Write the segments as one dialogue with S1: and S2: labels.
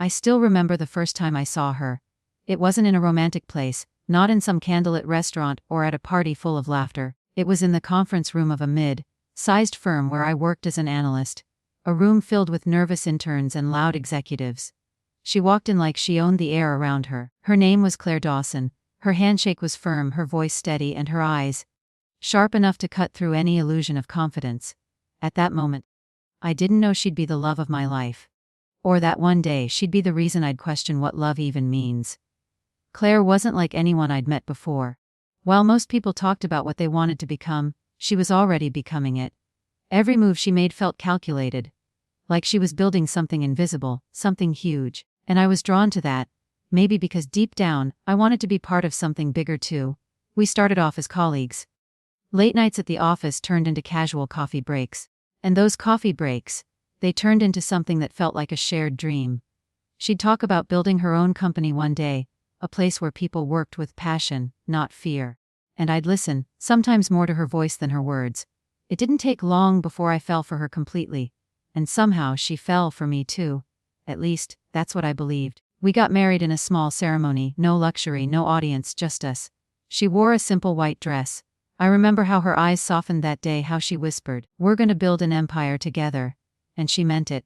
S1: I still remember the first time I saw her. It wasn't in a romantic place, not in some candlelit restaurant or at a party full of laughter. It was in the conference room of a mid-sized firm where I worked as an analyst. A room filled with nervous interns and loud executives. She walked in like she owned the air around her. Her name was Claire Dawson. Her handshake was firm, her voice steady, and her eyes sharp enough to cut through any illusion of confidence. At that moment, I didn't know she'd be the love of my life. Or that one day she'd be the reason I'd question what love even means. Claire wasn't like anyone I'd met before. While most people talked about what they wanted to become, she was already becoming it. Every move she made felt calculated. Like she was building something invisible, something huge. And I was drawn to that. Maybe because deep down, I wanted to be part of something bigger too. We started off as colleagues. Late nights at the office turned into casual coffee breaks. And those coffee breaks, they turned into something that felt like a shared dream. She'd talk about building her own company one day, a place where people worked with passion, not fear. And I'd listen, sometimes more to her voice than her words. It didn't take long before I fell for her completely. And somehow she fell for me too. At least, that's what I believed. We got married in a small ceremony, no luxury, no audience, just us. She wore a simple white dress. I remember how her eyes softened that day, how she whispered, "We're gonna build an empire together." And she meant it.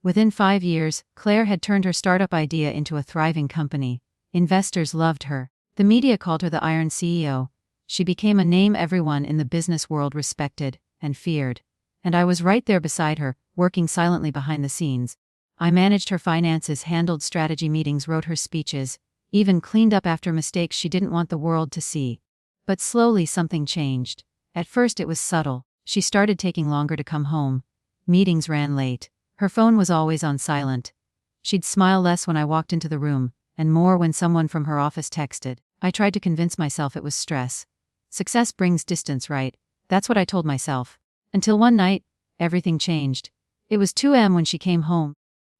S1: Within 5 years, Claire had turned her startup idea into a thriving company. Investors loved her. The media called her the Iron CEO. She became a name everyone in the business world respected and feared. And I was right there beside her, working silently behind the scenes. I managed her finances, handled strategy meetings, wrote her speeches, even cleaned up after mistakes she didn't want the world to see. But slowly something changed. At first it was subtle. She started taking longer to come home. Meetings ran late. Her phone was always on silent. She'd smile less when I walked into the room, and more when someone from her office texted. I tried to convince myself it was stress. Success brings distance, right? That's what I told myself. Until one night, everything changed. It was 2 a.m. when she came home.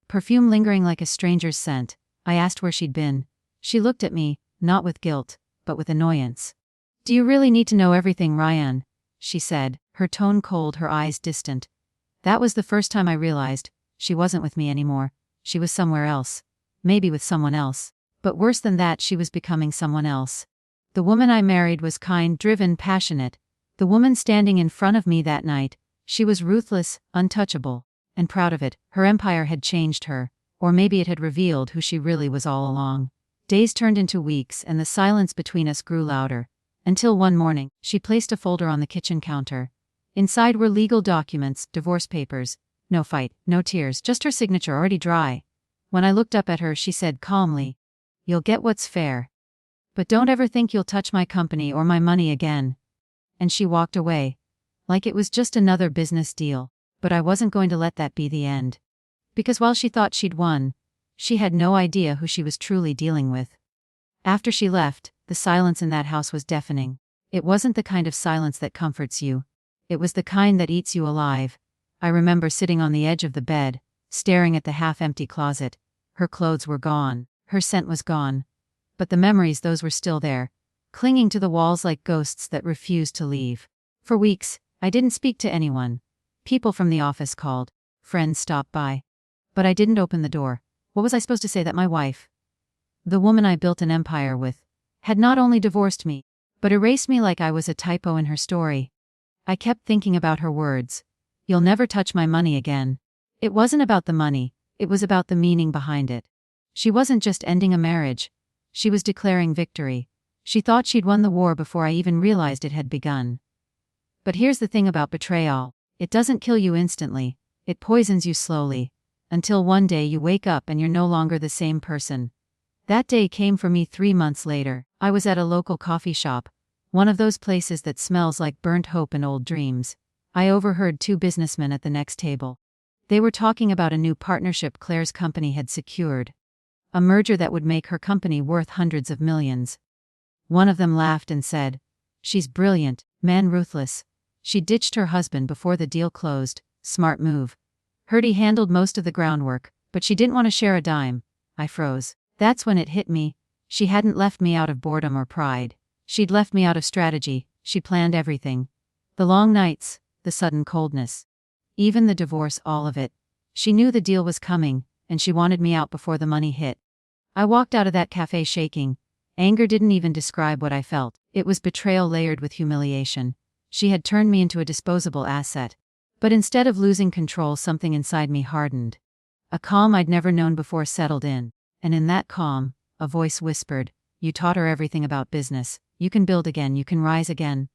S1: Perfume lingering like a stranger's scent. I asked where she'd been. She looked at me, not with guilt, but with annoyance. "Do you really need to know everything, Ryan?" she said, her tone cold, her eyes distant. That was the first time I realized, she wasn't with me anymore. She was somewhere else. Maybe with someone else. But worse than that, she was becoming someone else. The woman I married was kind, driven, passionate. The woman standing in front of me that night, she was ruthless, untouchable. And proud of it. Her empire had changed her. Or maybe it had revealed who she really was all along. Days turned into weeks, and the silence between us grew louder. Until one morning, she placed a folder on the kitchen counter. Inside were legal documents, divorce papers. No fight, no tears, just her signature already dry. When I looked up at her, she said calmly, "You'll get what's fair. But don't ever think you'll touch my company or my money again." And she walked away. Like it was just another business deal. But I wasn't going to let that be the end. Because while she thought she'd won, she had no idea who she was truly dealing with. After she left, the silence in that house was deafening. It wasn't the kind of silence that comforts you. It was the kind that eats you alive. I remember sitting on the edge of the bed, staring at the half-empty closet. Her clothes were gone. Her scent was gone. But the memories, those were still there, clinging to the walls like ghosts that refused to leave. For weeks, I didn't speak to anyone. People from the office called. Friends stopped by. But I didn't open the door. What was I supposed to say that my wife, the woman I built an empire with, had not only divorced me, but erased me like I was a typo in her story? I kept thinking about her words. "You'll never touch my money again." It wasn't about the money, it was about the meaning behind it. She wasn't just ending a marriage. She was declaring victory. She thought she'd won the war before I even realized it had begun. But here's the thing about betrayal. It doesn't kill you instantly. It poisons you slowly. Until one day you wake up and you're no longer the same person. That day came for me 3 months later. I was at a local coffee shop. One of those places that smells like burnt hope and old dreams. I overheard 2 businessmen at the next table. They were talking about a new partnership Claire's company had secured. A merger that would make her company worth hundreds of millions. One of them laughed and said, "She's brilliant, man, ruthless. She ditched her husband before the deal closed. Smart move. Heard he handled most of the groundwork, but she didn't want to share a dime." I froze. That's when it hit me. She hadn't left me out of boredom or pride. She'd left me out of strategy. She planned everything. The long nights, the sudden coldness. Even the divorce, all of it. She knew the deal was coming, and she wanted me out before the money hit. I walked out of that cafe shaking. Anger didn't even describe what I felt. It was betrayal layered with humiliation. She had turned me into a disposable asset. But instead of losing control, something inside me hardened. A calm I'd never known before settled in. And in that calm, a voice whispered, "You taught her everything about business. You can build again, you can rise again."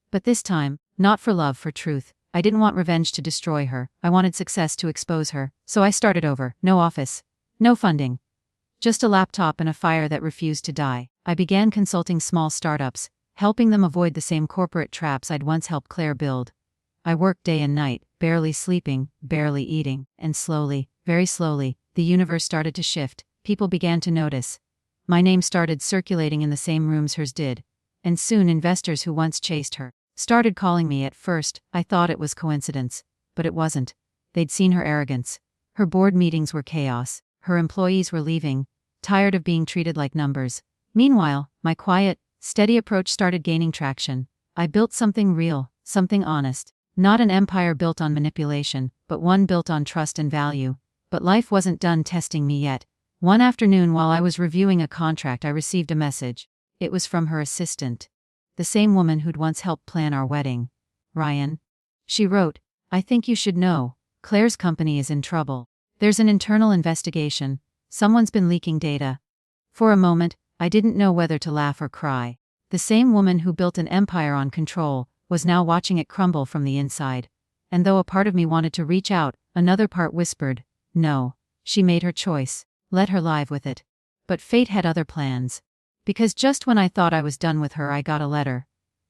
S1: But this time, not for love, for truth. I didn't want revenge to destroy her. I wanted success to expose her. So I started over. No office. No funding. Just a laptop and a fire that refused to die. I began consulting small startups, helping them avoid the same corporate traps I'd once helped Claire build. I worked day and night, barely sleeping, barely eating, and slowly, very slowly, the universe started to shift. People began to notice. My name started circulating in the same rooms hers did. And soon investors who once chased her started calling me. At first, I thought it was coincidence. But it wasn't. They'd seen her arrogance. Her board meetings were chaos. Her employees were leaving, tired of being treated like numbers. Meanwhile, my quiet, steady approach started gaining traction. I built something real, something honest. Not an empire built on manipulation, but one built on trust and value. But life wasn't done testing me yet. One afternoon while I was reviewing a contract, I received a message. It was from her assistant. The same woman who'd once helped plan our wedding. "Ryan," she wrote, "I think you should know. Claire's company is in trouble. There's an internal investigation. Someone's been leaking data." For a moment, I didn't know whether to laugh or cry. The same woman who built an empire on control was now watching it crumble from the inside. And though a part of me wanted to reach out, another part whispered, "No." She made her choice. Let her live with it. But fate had other plans. Because just when I thought I was done with her, I got a letter.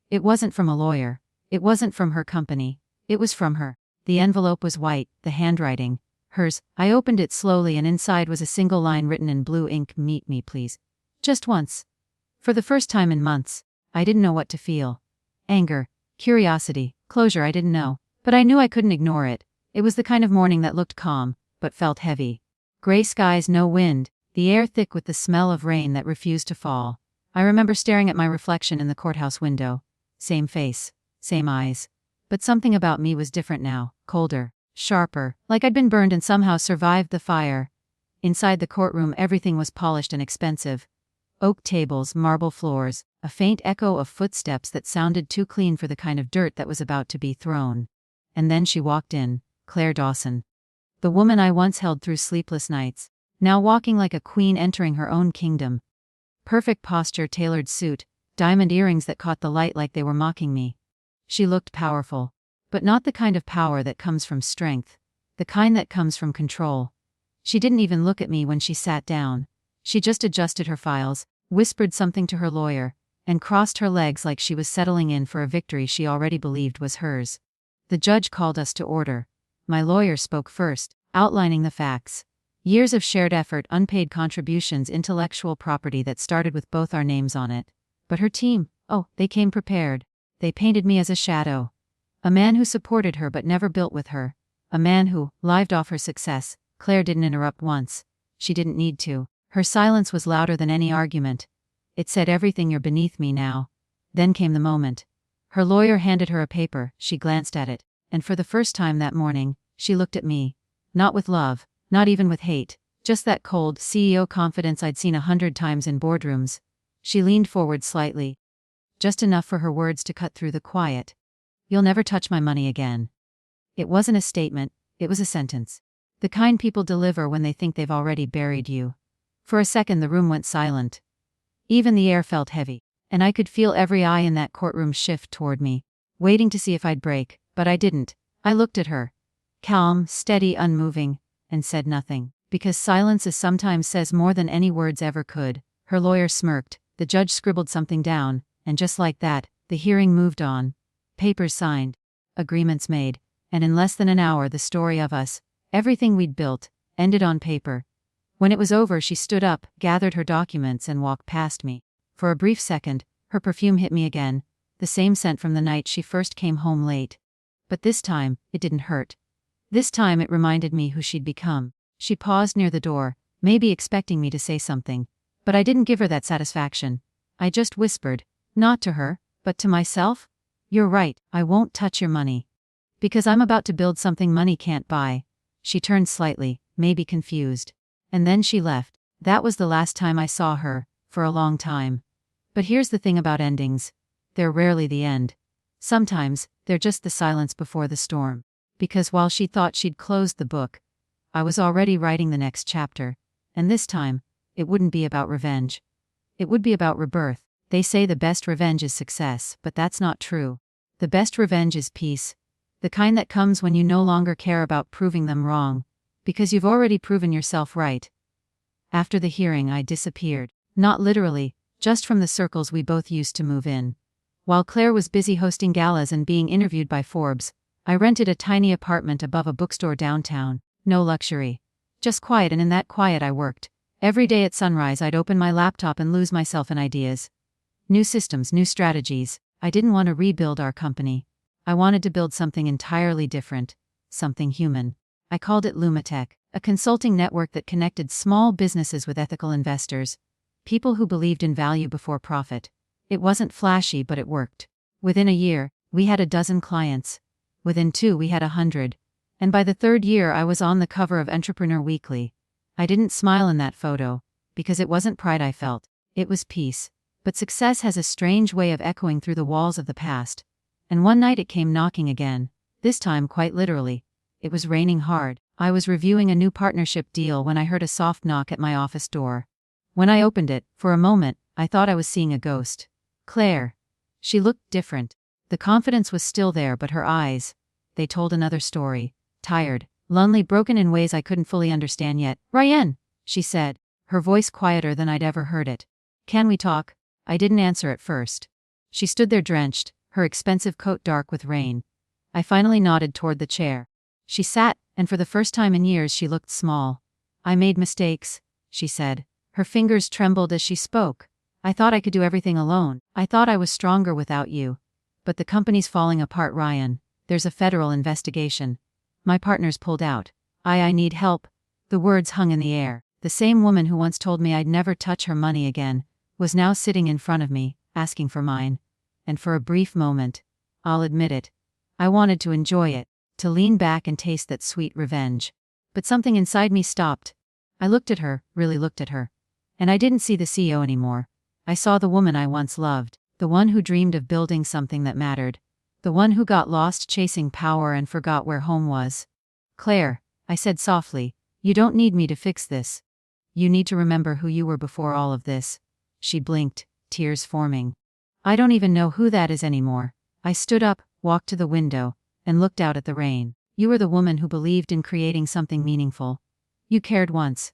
S1: It wasn't from a lawyer. It wasn't from her company. It was from her. The envelope was white, the handwriting hers. I opened it slowly, and inside was a single line written in blue ink: "Meet me, please. Just once." For the first time in months, I didn't know what to feel. Anger, curiosity, closure, I didn't know. But I knew I couldn't ignore it. It was the kind of morning that looked calm, but felt heavy. Gray skies, no wind, the air thick with the smell of rain that refused to fall. I remember staring at my reflection in the courthouse window. Same face, same eyes. But something about me was different now, colder, sharper, like I'd been burned and somehow survived the fire. Inside the courtroom, everything was polished and expensive. Oak tables, marble floors, a faint echo of footsteps that sounded too clean for the kind of dirt that was about to be thrown. And then she walked in, Claire Dawson. The woman I once held through sleepless nights, now walking like a queen entering her own kingdom. Perfect posture, tailored suit, diamond earrings that caught the light like they were mocking me. She looked powerful. But not the kind of power that comes from strength. The kind that comes from control. She didn't even look at me when she sat down. She just adjusted her files, whispered something to her lawyer, and crossed her legs like she was settling in for a victory she already believed was hers. The judge called us to order. My lawyer spoke first, outlining the facts. Years of shared effort, unpaid contributions, intellectual property that started with both our names on it. But her team, oh, they came prepared. They painted me as a shadow. A man who supported her but never built with her. A man who lived off her success. Claire didn't interrupt once. She didn't need to. Her silence was louder than any argument. It said everything: "You're beneath me now." Then came the moment. Her lawyer handed her a paper. She glanced at it. And for the first time that morning, she looked at me. Not with love, not even with hate, just that cold CEO confidence I'd seen 100 times in boardrooms. She leaned forward slightly. Just enough for her words to cut through the quiet. "You'll never touch my money again." It wasn't a statement, it was a sentence. The kind people deliver when they think they've already buried you. For a second the room went silent. Even the air felt heavy, and I could feel every eye in that courtroom shift toward me, waiting to see if I'd break. But I didn't. I looked at her. Calm, steady, unmoving, and said nothing. Because silence sometimes says more than any words ever could. Her lawyer smirked. The judge scribbled something down, and just like that, the hearing moved on. Papers signed. Agreements made. And in less than an hour the story of us, everything we'd built, ended on paper. When it was over, she stood up, gathered her documents, and walked past me. For a brief second, her perfume hit me again, the same scent from the night she first came home late. But this time, it didn't hurt. This time it reminded me who she'd become. She paused near the door, maybe expecting me to say something. But I didn't give her that satisfaction. I just whispered, not to her, but to myself, "You're right, I won't touch your money. Because I'm about to build something money can't buy." She turned slightly, maybe confused. And then she left. That was the last time I saw her, for a long time. But here's the thing about endings. They're rarely the end. Sometimes, they're just the silence before the storm. Because while she thought she'd closed the book, I was already writing the next chapter. And this time, it wouldn't be about revenge. It would be about rebirth. They say the best revenge is success, but that's not true. The best revenge is peace. The kind that comes when you no longer care about proving them wrong, because you've already proven yourself right. After the hearing, I disappeared. Not literally, just from the circles we both used to move in. While Claire was busy hosting galas and being interviewed by Forbes, I rented a tiny apartment above a bookstore downtown. No luxury. Just quiet, and in that quiet I worked. Every day at sunrise I'd open my laptop and lose myself in ideas. New systems, new strategies. I didn't want to rebuild our company. I wanted to build something entirely different. Something human. I called it Lumatech, a consulting network that connected small businesses with ethical investors. People who believed in value before profit. It wasn't flashy, but it worked. Within a year, we had 12 clients. Within 2 we had 100. And by the 3rd year I was on the cover of Entrepreneur Weekly. I didn't smile in that photo, because it wasn't pride I felt, it was peace. But success has a strange way of echoing through the walls of the past. And one night it came knocking again, this time quite literally. It was raining hard. I was reviewing a new partnership deal when I heard a soft knock at my office door. When I opened it, for a moment, I thought I was seeing a ghost. Claire. She looked different. The confidence was still there, but her eyes, they told another story. Tired, lonely, broken in ways I couldn't fully understand yet. "Ryan," she said, her voice quieter than I'd ever heard it. "Can we talk?" I didn't answer at first. She stood there drenched, her expensive coat dark with rain. I finally nodded toward the chair. She sat, and for the first time in years she looked small. "I made mistakes," she said. Her fingers trembled as she spoke. "I thought I could do everything alone. I thought I was stronger without you. But the company's falling apart, Ryan. There's a federal investigation. My partners pulled out. I need help." The words hung in the air. The same woman who once told me I'd never touch her money again was now sitting in front of me, asking for mine. And for a brief moment, I'll admit it, I wanted to enjoy it, to lean back and taste that sweet revenge. But something inside me stopped. I looked at her, really looked at her. And I didn't see the CEO anymore. I saw the woman I once loved, the one who dreamed of building something that mattered. The one who got lost chasing power and forgot where home was. "Claire," I said softly, "you don't need me to fix this. You need to remember who you were before all of this." She blinked, tears forming. "I don't even know who that is anymore." I stood up, walked to the window, and looked out at the rain. "You were the woman who believed in creating something meaningful. You cared once.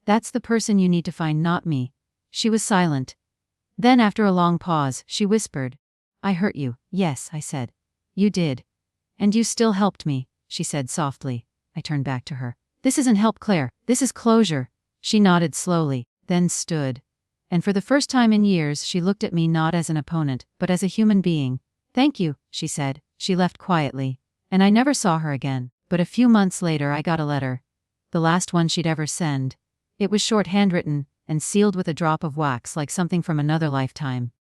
S1: That's the person you need to find, not me." She was silent. Then after a long pause, she whispered, "I hurt you." "Yes," I said. "You did. And you still helped me," she said softly. I turned back to her. "This isn't help, Claire. This is closure." She nodded slowly, then stood. And for the first time in years she looked at me not as an opponent, but as a human being. "Thank you," she said. She left quietly. And I never saw her again. But a few months later I got a letter. The last one she'd ever send. It was short, handwritten, and sealed with a drop of wax like something from another lifetime.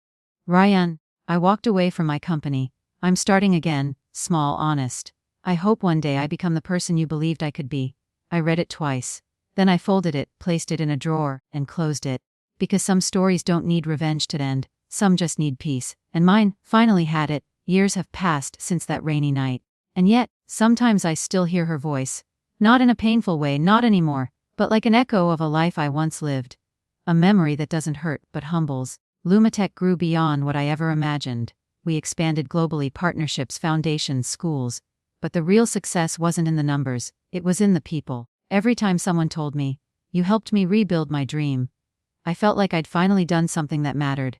S1: "Ryan, I walked away from my company. I'm starting again, small, honest. I hope one day I become the person you believed I could be." I read it twice. Then I folded it, placed it in a drawer, and closed it. Because some stories don't need revenge to end, some just need peace. And mine finally had it. Years have passed since that rainy night. And yet, sometimes I still hear her voice. Not in a painful way, not anymore, but like an echo of a life I once lived. A memory that doesn't hurt, but humbles. Lumatech grew beyond what I ever imagined. We expanded globally, partnerships, foundations, schools. But the real success wasn't in the numbers, it was in the people. Every time someone told me, "You helped me rebuild my dream," I felt like I'd finally done something that mattered.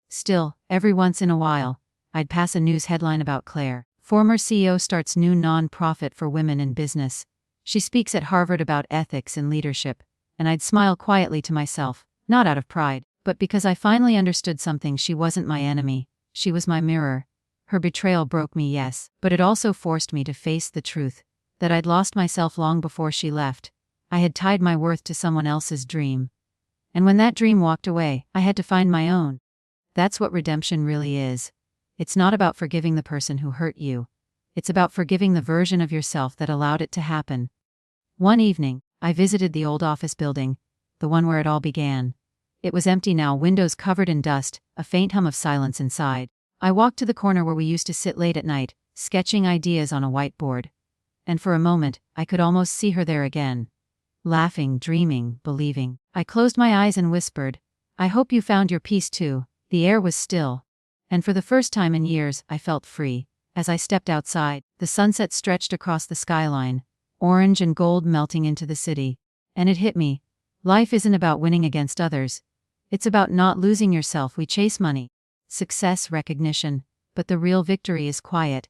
S1: Still, every once in a while, I'd pass a news headline about Claire. Former CEO starts new non-profit for women in business. She speaks at Harvard about ethics and leadership. And I'd smile quietly to myself, not out of pride, but because I finally understood something. She wasn't my enemy. She was my mirror. Her betrayal broke me, yes, but it also forced me to face the truth. That I'd lost myself long before she left. I had tied my worth to someone else's dream. And when that dream walked away, I had to find my own. That's what redemption really is. It's not about forgiving the person who hurt you. It's about forgiving the version of yourself that allowed it to happen. One evening, I visited the old office building, the one where it all began. It was empty now, windows covered in dust, a faint hum of silence inside. I walked to the corner where we used to sit late at night, sketching ideas on a whiteboard. And for a moment, I could almost see her there again. Laughing, dreaming, believing. I closed my eyes and whispered, "I hope you found your peace too." The air was still. And for the first time in years, I felt free. As I stepped outside, the sunset stretched across the skyline, orange and gold melting into the city. And it hit me. Life isn't about winning against others. It's about not losing yourself. We chase money, success, recognition. But the real victory is quiet.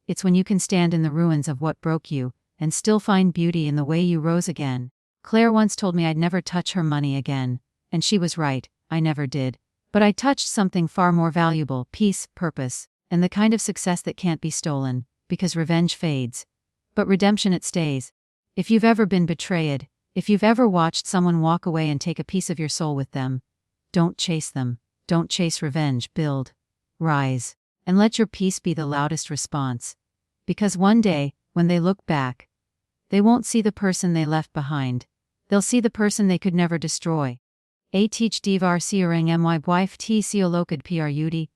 S1: It's when you can stand in the ruins of what broke you, and still find beauty in the way you rose again. Claire once told me I'd never touch her money again. And she was right, I never did. But I touched something far more valuable: peace, purpose, and the kind of success that can't be stolen, because revenge fades. But redemption, it stays. If you've ever been betrayed, if you've ever watched someone walk away and take a piece of your soul with them, don't chase them. Don't chase revenge. Build. Rise. And let your peace be the loudest response. Because one day, when they look back, they won't see the person they left behind. They'll see the person they could never destroy. A teach divar siering my wife t siolokad prud.